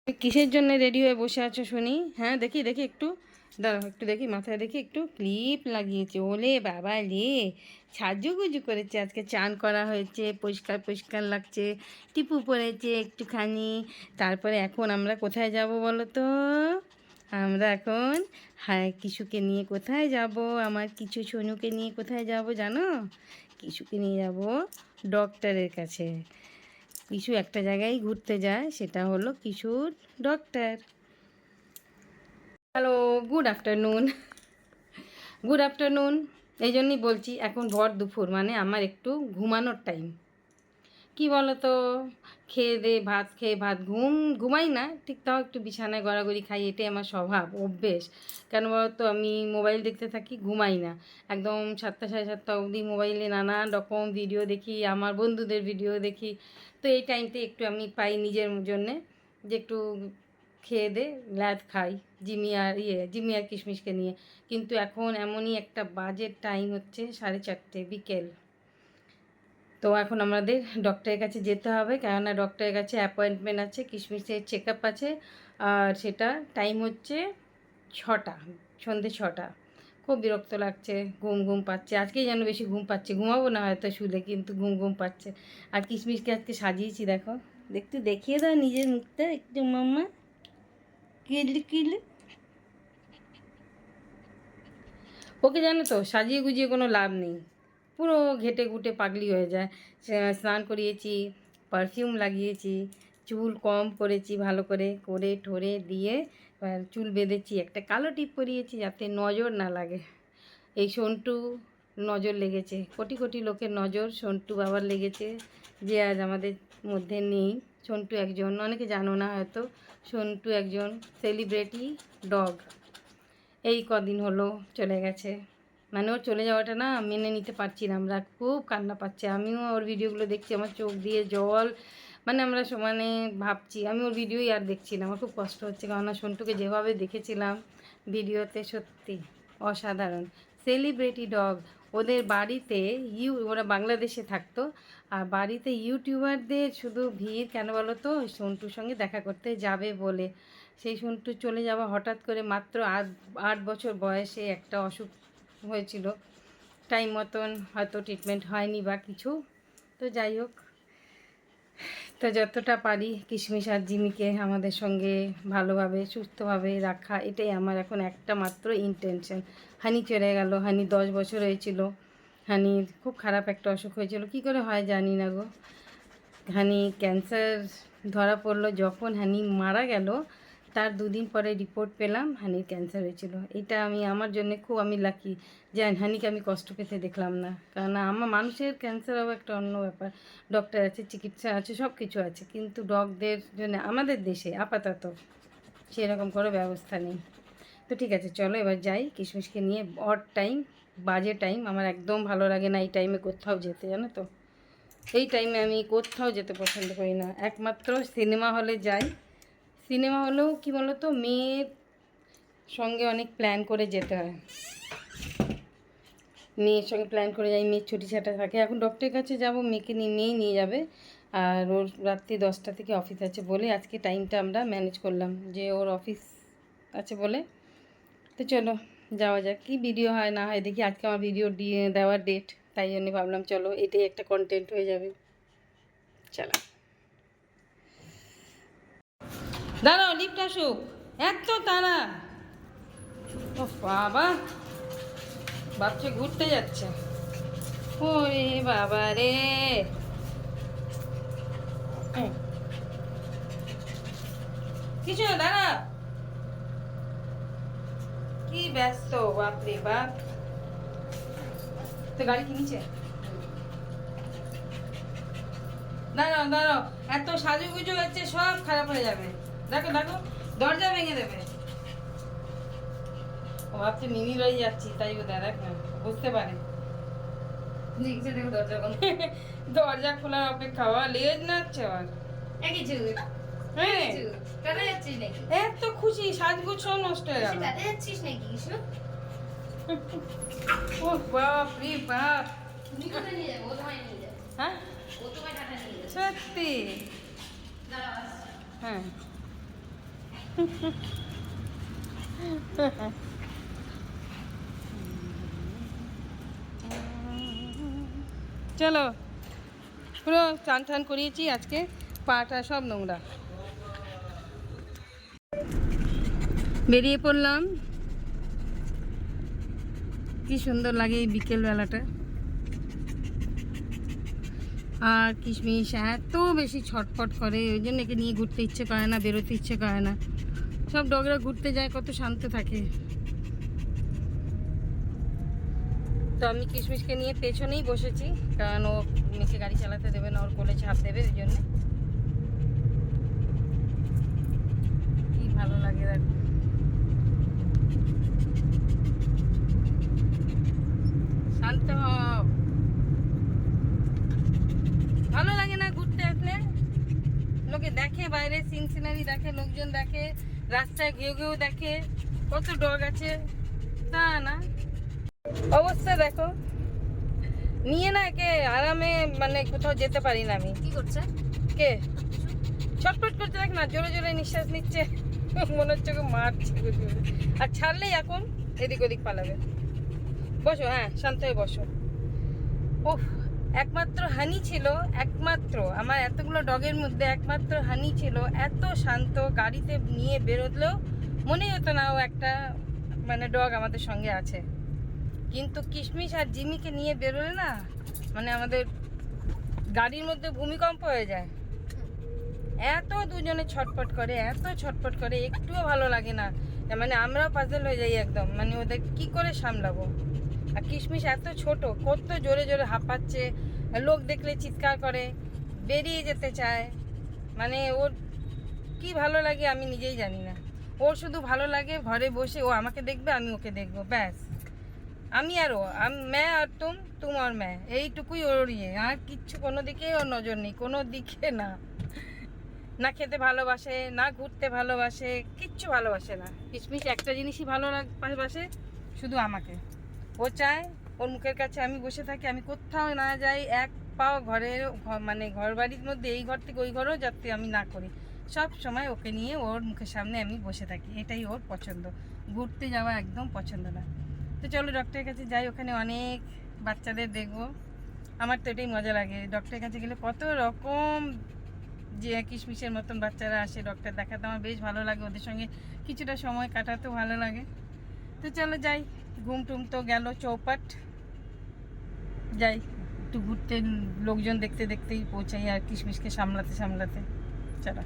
কিসের জন্য রেডি হয়ে বসে আছো শুনি? হ্যাঁ, দেখি দেখি একটু দাঁড়াও, একটু দেখি মাথায় দেখি একটু ক্লিপ লাগিয়েছে। ওলে বাবা রে, সাজুগুজু করেছে, আজকে চান করা হয়েছে, পরিষ্কার পরিষ্কার লাগছে, টিপু পরেছে একটুখানি। তারপরে এখন আমরা কোথায় যাব বলো তো? আমরা এখন হ্যাঁ কিশুকে নিয়ে কোথায় যাব? আমার কিছু সোনুকে নিয়ে কোথায় যাব জানো? কিশুকে নিয়ে যাব ডক্টরের কাছে। কিশু একটা জায়গায় ঘুরতে যায়, সেটা হলো Kishore doctor. Hello, good afternoon. Good afternoon. এই জন্যই বলছি এখন ভর দুপুর, মানে আমার একটু ঘুমানোর টাইম। কি বলো তো, খেয়ে দে ভাত খেয়ে ভাত ঘুমাই না ঠিক, তাও একটু বিছানায় গড়াগড়ি খাই, এটাই আমার স্বভাব অভ্যেস। কেন বলো তো, আমি মোবাইল দেখতে থাকি, ঘুমাই না একদম 7টা 7:30 অবধি মোবাইলে নানান রকম ভিডিও দেখি, আমার বন্ধুদের ভিডিও দেখি। তো এই টাইমতে একটু আমি পাই নিজের জন্যে যে একটু খেয়ে দে ল্যাদ খাই, জিমি আর কিশমিশকে নিয়ে। কিন্তু এখন এমনই একটা বাজে টাইম হচ্ছে 4:30 বিকেল। তো এখন আমাদের ডক্টরের কাছে যেতে হবে, কেননা ডক্টরের কাছে অ্যাপয়েন্টমেন্ট আছে, কিশমিশের চেক আপ আছে। আর সেটা টাইম হচ্ছে 6টা, সন্ধ্যে 6টা। খুব বিরক্ত লাগছে, ঘুম ঘুম পাচ্ছে, আজকেই যেন বেশি ঘুম পাচ্ছে, ঘুমাবো না হয়তো শুলে, কিন্তু ঘুম ঘুম পাচ্ছে। আর কিশমিশকে আজকে সাজিয়েছি, দেখো, একটু দেখিয়ে দাও নিজের মুখটা একটু মাম্মা, কিল কিল। ওকে জানো তো, সাজিয়ে গুজিয়ে কোনো লাভ নেই, পুরো ঘেটে ঘুটে পাগলি হয়ে যায়। স্নান করিয়েছি, পারফিউম লাগিয়েছি, চুল কম করেছি, ভালো করে করে ঠোরে দিয়ে চুল বেঁধেছি, একটা কালো টিপ পরিয়েছি যাতে নজর না লাগে। এই সন্টু নজর লেগেছে, কোটি কোটি লোকের নজর সন্টু বাবার লেগেছে, যে আজ আমাদের মধ্যে নেই। সন্টু একজন, অনেকে জানো না হয়তো, সন্টু একজন সেলিব্রিটি ডগ। এই কদিন হলো চলে গেছে, মানে ওর চলে যাওয়াটা না মেনে নিতে পারছি না আমরা, খুব কান্না পাচ্ছে। আমিও ওর ভিডিওগুলো দেখছি, আমার চোখ দিয়ে জল, মানে আমরা সমানে ভাবছি, আমি ওর ভিডিওই আর দেখছি না, আমার খুব কষ্ট হচ্ছে। কেননা সন্টুকে যেভাবে দেখেছিলাম ভিডিওতে, সত্যি অসাধারণ সেলিব্রিটি ডগ। ওদের বাড়িতে ওরা বাংলাদেশে থাকতো, আর বাড়িতে ইউটিউবারদের শুধু ভিড়, কেন বলো তো, সন্টুর সঙ্গে দেখা করতে যাবে বলে। সেই সন্টু চলে যাওয়া হঠাৎ করে, মাত্র 8 বছর বয়সে একটা অসুখ হয়েছিল, টাইম মতন হয়তো ট্রিটমেন্ট হয়নি বা কিছু। তো যাই হোক, তো যতটা পারি কিশমিশ আর জিমিকে আমাদের সঙ্গে ভালোভাবে সুস্থভাবে রাখা, এটাই আমার এখন একটা মাত্র ইন্টেনশন। হানি চলে গেল, হানি 10 বছর হয়েছিল, হানির খুব খারাপ একটা অসুখ হয়েছিল, কি করে হয় জানি না গো। হানি ক্যান্সার ধরা পড়লো, যখন হানি মারা গেল তার 2 দিন পরে রিপোর্ট পেলাম হানির ক্যান্সার হয়েছিল। এটা আমি আমার জন্য খুব আমি লাকি যে হানিকে আমি কষ্ট পেতে দেখলাম না, কারণ আমার মানুষের ক্যান্সার হবে একটা অন্য ব্যাপার, ডক্টর আছে, চিকিৎসা আছে, সব কিছু আছে, কিন্তু ডগদের জন্য আমাদের দেশে আপাতত সেরকম কোনো ব্যবস্থা নেই। তো ঠিক আছে, চলো এবার যাই কিশমিশকে নিয়ে। অড টাইম, বাজে টাইম, আমার একদম ভালো লাগে না এই টাইমে কোথাও যেতে, জানো তো। এই টাইমে আমি কোথাও যেতে পছন্দ করি না, একমাত্র সিনেমা হলে যাই। সিনেমা হলেও কী বলো তো, মেয়ের সঙ্গে অনেক প্ল্যান করে যেতে হয়, মেয়ের সঙ্গে প্ল্যান করে যাই, মেয়ের ছুটি ছাটা থাকে। এখন ডক্টরের কাছে যাব, মেয়েকে নিয়ে, মেয়েই নিয়ে যাবে। আর ওর রাত্রি 10টা থেকে অফিস আছে বলে আজকে টাইমটা আমরা ম্যানেজ করলাম, যে ওর অফিস আছে বলে। তো চলো যাওয়া যাক, কী ভিডিও হয় না হয় দেখি। আজকে আমার ভিডিও দিয়ে দেওয়ার ডেট, তাই জন্য ভাবলাম চলো এটাই একটা কন্টেন্ট হয়ে যাবে। চলো, দাঁড়াও লিফট আসুক, এত তারা, ও বাবা, বাচ্চা ঘুরতে যাচ্ছে, ওরে বাবা রে। কিছু না, দাঁড়া, কি ব্যস্ত, বাপরে বাপ। তো গাড়ি কিনেছে, দাঁড়াও দাঁড়াও, এত সাজুগুজু হচ্ছে, সব খারাপ হয়ে যাবে। দেখো দেখো, দরজা ভেঙে দেবে। ও ভাবছে মিনি বাড়ি যাচ্ছি, তাই ও দেখ না, বুঝতে পারে। দেখো দরজা বন্ধ, দরজা খোলার অপেক্ষা, লেজ নাচ্ছে আবার। হ্যাঁ, এত খুশি, সাজগুজ সব নষ্ট হয়ে গেল। ও বাপ রে বাপ, হ্যাঁ সত্যি, হ্যাঁ চলো, পুরো টান টান করিয়েছি আজকে, পাটা সব নোংরা। বেরিয়ে পড়লাম। কি সুন্দর লাগে এই বিকেলবেলাটা। আর কিশমিশ এত বেশি ছটফট করে, ওই জন্য একে নিয়ে ঘুরতে ইচ্ছে করে না, বেরোতে ইচ্ছে করে না। সব ডগরা ঘুরতে যায়, কত শান্ত থাকে। তো আমি কিশমিশকে নিয়ে পেছনেই বসেছি, কারণ ও নিচে গাড়ি চালাতে দেবে না, ওর কোলে ছাপ দেবে, ওই জন্য। কি ভালো লাগে দেখো। শান্ত হও। ভালো লাগে না ঘুরতে আসলে? লোকে দেখে, বাইরে সিন সিনারি দেখে, লোকজন দেখে, রাস্তায় ঘেউ ঘেউ দেখে, কত ডগ আছে, তা না অবস্থা দেখো। নিয়ে না একে আরামে মানে কোথাও যেতে পারি না আমি। কি করছে? কে ছটফট করতে দেখ না, জোরে জোরে নিঃশ্বাস নিচ্ছে, মনে হচ্ছে ওকে মারছে। আর ছাড়লেই এখন এদিক ওদিক পালাবে। বসো, হ্যাঁ শান্ত হয়ে বসো। ওহ, একমাত্র হানি ছিল, একমাত্র আমার এতগুলো ডগের মধ্যে একমাত্র হানি ছিল এত শান্ত। গাড়িতে নিয়ে বেরোলেও মনেই হতো না ও একটা মানে ডগ আমাদের সঙ্গে আছে। কিন্তু কিশমিশ আর জিমিকে নিয়ে বেরোলে না, মানে আমাদের গাড়ির মধ্যে ভূমিকম্প হয়ে যায়। এত দুজনে ছটফট করে, এত ছটফট করে, একটুও ভালো লাগে না। মানে আমরাও পাজল হয়ে যাই একদম, মানে ওদের কি করে সামলাবো। আর কিশমিশ এত ছোট, কত জোরে জোরে হাঁপাচ্ছে, লোক দেখলে চিৎকার করে, বেরিয়ে যেতে চায়। মানে ওর কি ভালো লাগে আমি নিজেই জানি না। ওর শুধু ভালো লাগে ঘরে বসে ও আমাকে দেখবে, আমি ওকে দেখবো, ব্যাস। আমি আর ও, मैं আর तुम और मैं, এইটুকুই ওর ইয়ে। আর কিচ্ছু কোনো দিকেই ওর নজর নেই, কোনো দিকে না। না খেতে ভালোবাসে, না ঘুরতে ভালোবাসে, কিচ্ছু ভালোবাসে না। কিশমিশ একটা জিনিসই ভালোবাসে, শুধু আমাকে। ও চায় ওর মুখের কাছে আমি বসে থাকি, আমি কোথাও না যাই, এক পাও ঘরের মানে ঘর বাড়ির মধ্যে, এই ঘর থেকে ওই ঘরেও যাতে আমি না করি, সব সময় ওকে নিয়ে ওর মুখের সামনে আমি বসে থাকি, এটাই ওর পছন্দ। ঘুরতে যাওয়া একদম পছন্দ না। তো চলো ডক্টরের কাছে যাই, ওখানে অনেক বাচ্চাদের দেখবো। আমার তো এটাই মজা লাগে, ডক্টরের কাছে গেলে কত রকম যে কিশমিশের মতন বাচ্চারা আসে ডক্টর দেখাতে, আমার বেশ ভালো লাগে, ওদের সঙ্গে কিছুটা সময় কাটাতেও ভালো লাগে। তো চলো যাই, ঘুম টুম তো গেল চৌপাট, যাই একটু ঘুরতে, লোকজন দেখতে দেখতেই পৌঁছাই আর কিশমিশকে সামলাতে সামলাতে। চলো।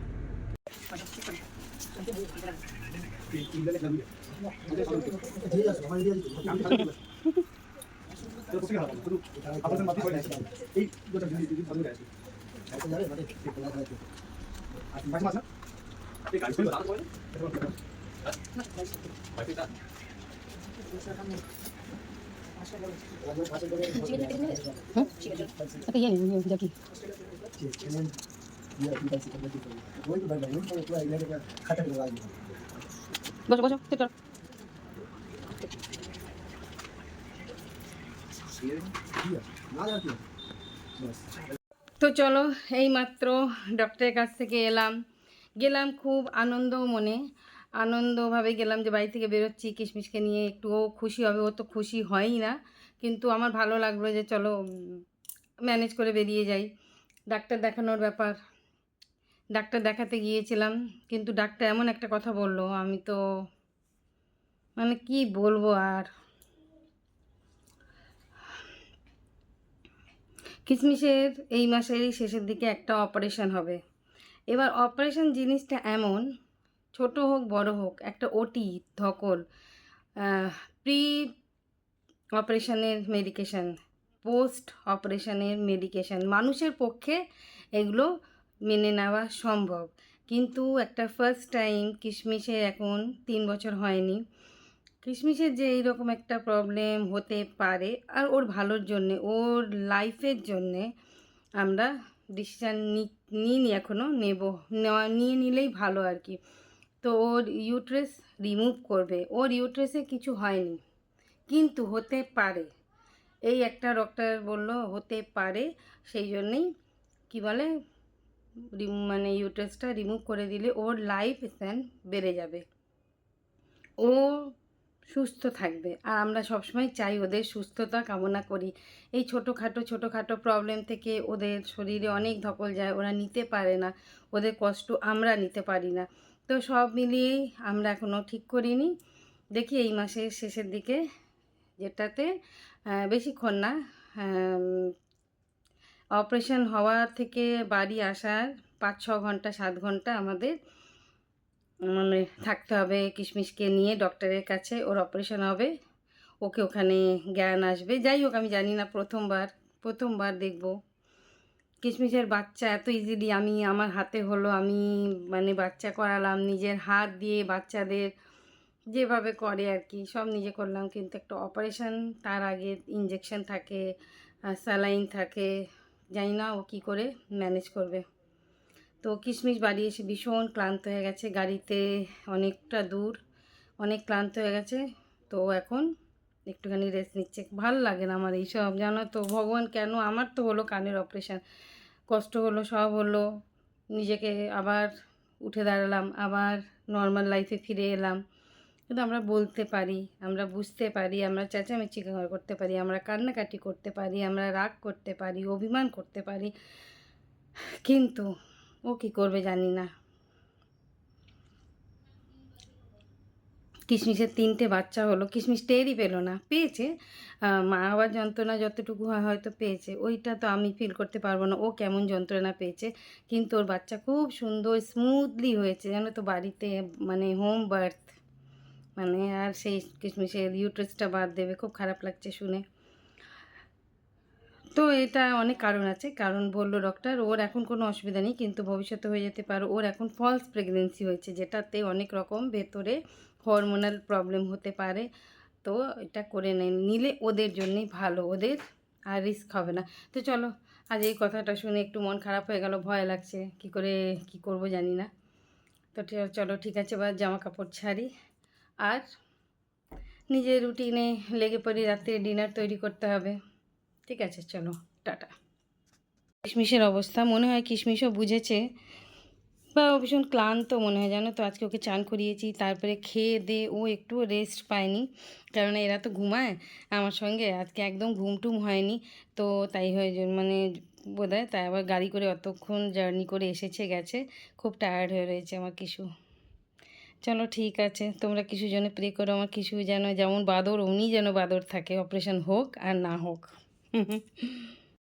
বসো বসো, ঠিক করো। তো চলো, এই মাত্র ডক্টরের কাছ থেকে গেলাম খুব আনন্দ মনে, আনন্দভাবে গেলাম যে বাড়ি থেকে বেরোচ্ছি কিশমিশকে নিয়ে, একটুও খুশি হবে, ও তো খুশি হয়ই না, কিন্তু আমার ভালো লাগলো যে চলো ম্যানেজ করে বেরিয়ে যাই। ডাক্তার দেখানোর ব্যাপার, ডাক্তার দেখাতে গিয়েছিলাম, কিন্তু ডাক্তার এমন একটা কথা বললো, আমি তো মানে কি বলবো আর। কিশমিশের এই মাসেরই শেষের দিকে একটা অপারেশন হবে। এবার অপারেশন জিনিসটা এমন, ছোট হোক বড় হোক, একটা ওটি ধকল, প্রি অপারেশনের মেডিকেশন, পোস্ট অপারেশনের মেডিকেশন, মানুষের পক্ষে এগুলো মেনে নেওয়া সম্ভব, কিন্তু একটা ফার্স্ট টাইম কিশমিশের এখন 3 বছর হয়নি, কিশমিশের যে এইরকম একটা প্রবলেম হতে পারে, আর ওর ভালোর জন্যে, ওর লাইফের জন্যে আমরা ডিসিশান নিইনি এখনও, নিয়ে নিলেই ভালো আর কি। তো ওর ইউট্রেস রিমুভ করবে, ওর ইউট্রেসে কিছু হয়নি, কিন্তু হতে পারে, এই একটা ডক্টর বলল হতে পারে, সেই জন্যেই কি বলে মানে ইউটেরাসটা রিমুভ করে দিলে ওর লাইফ স্প্যান বেড়ে যাবে, ও সুস্থ থাকবে। আর আমরা সবসময় চাই, ওদের সুস্থতা কামনা করি। এই ছোটোখাটো প্রবলেম থেকে ওদের শরীরে অনেক ধকল যায়, ওরা নিতে পারে না, ওদের কষ্ট আমরা নিতে পারি না। তো সব মিলিয়েই আমরা এখনও ঠিক করিনি, দেখি এই মাসের শেষের দিকে, যেটাতে বেশিক্ষণ না, অপারেশন হওয়া থেকে বাড়ি আসার 5-6 ঘন্টা 7 ঘন্টা আমাদের মানে থাকতে হবে কিশমিশকে নিয়ে ডক্টরের কাছে। ওর অপারেশন হবে, ওকে ওখানে জ্ঞান আসবে। যাই হোক, আমি জানি না, প্রথমবার দেখব কিশমিশের বাচ্চা এত ইজিলি আমি আমার হাতে হলো। আমি মানে বাচ্চা করালাম নিজের হাত দিয়ে, বাচ্চাদের যেভাবে করে আর কি সব নিজে করলাম, কিন্তু একটা অপারেশন, তার আগে ইঞ্জেকশন থাকে, স্যালাইন থাকে, জানি না ও কী করে ম্যানেজ করবে। তো কিশমিশ বাড়ি এসে ভীষণ ক্লান্ত হয়ে গেছে, গাড়িতে অনেকটা দূর, অনেক ক্লান্ত হয়ে গেছে। তো এখন একটুখানি রেস্ট নিচ্ছে। ভাল লাগে না আমার এইসব, জানো তো, ভগবান কেন, আমার তো হলো কানের অপারেশান, কষ্ট হলো, সব হলো, নিজেকে আবার উঠে দাঁড়ালাম, আবার নর্মাল লাইফে ফিরে এলাম। কিন্তু আমরা বলতে পারি, আমরা বুঝতে পারি, আমরা চেঁচামেচি করতে পারি, আমরা কান্নাকাটি করতে পারি, আমরা রাগ করতে পারি, অভিমান করতে পারি, কিন্তু ও কী করবে জানি না। কিশমিশের 3টে বাচ্চা হলো, কিশমিশ টেরই পেলো না, পেয়েছে মা হওয়ার যন্ত্রণা যতটুকু হয় হয়তো পেয়েছে, ওইটা তো আমি ফিল করতে পারবো না ও কেমন যন্ত্রণা পেয়েছে, কিন্তু ওর বাচ্চা খুব সুন্দর স্মুথলি হয়েছে, জানো তো, বাড়িতে মানে হোম বার্থ, মানে আর সেই কিশমিশের ইউট্রাসটা বাদ দেবে, খুব খারাপ লাগছে শুনে। তো এটা অনেক কারণ আছে, কারণ বললো ডক্টর ওর এখন কোনো অসুবিধা নেই, কিন্তু ভবিষ্যতে হয়ে যেতে পারে। ওর এখন ফলস প্রেগনেন্সি হয়েছে, যেটাতে অনেক রকম ভেতরে হরমোনাল প্রবলেম হতে পারে। তো এটা করে নিলে ওদের জন্যই ভালো, ওদের আর রিস্ক হবে না। তো চলো, আজ এই কথাটা শুনে একটু মন খারাপ হয়ে গেল, ভয় লাগছে, কি করব জানি না। তো চলো ঠিক আছে, এবার জামা কাপড় ছাড়ি আর নিজের রুটিনে লেগে পড়ি, রাত্রে ডিনার তৈরি করতে হবে। ঠিক আছে, চলো, টাটা। কিশমিশের অবস্থা, মনে হয় কিশমিশও বুঝেছে, বা ও ভীষণ ক্লান্ত মনে হয়, জানো তো। আজকে ওকে চান করিয়েছি, তারপরে খেয়ে দিয়ে ও একটু রেস্ট পায়নি, কারণ এরা তো ঘুমায় আমার সঙ্গে, আজকে একদম ঘুমটুম হয়নি। তো তাই হয়ে মানে বোধ হয়, তাই আবার গাড়ি করে অতক্ষণ জার্নি করে এসেছে গেছে, খুব টায়ার্ড হয়ে রয়েছে আমার কিশু। চলো ঠিক আছে, তোমরা কিসুর জন্য প্রে করো, আমার কিশু যেন যেমন বাদর অমনি যেন বাদর থাকে, অপারেশন হোক আর না হোক।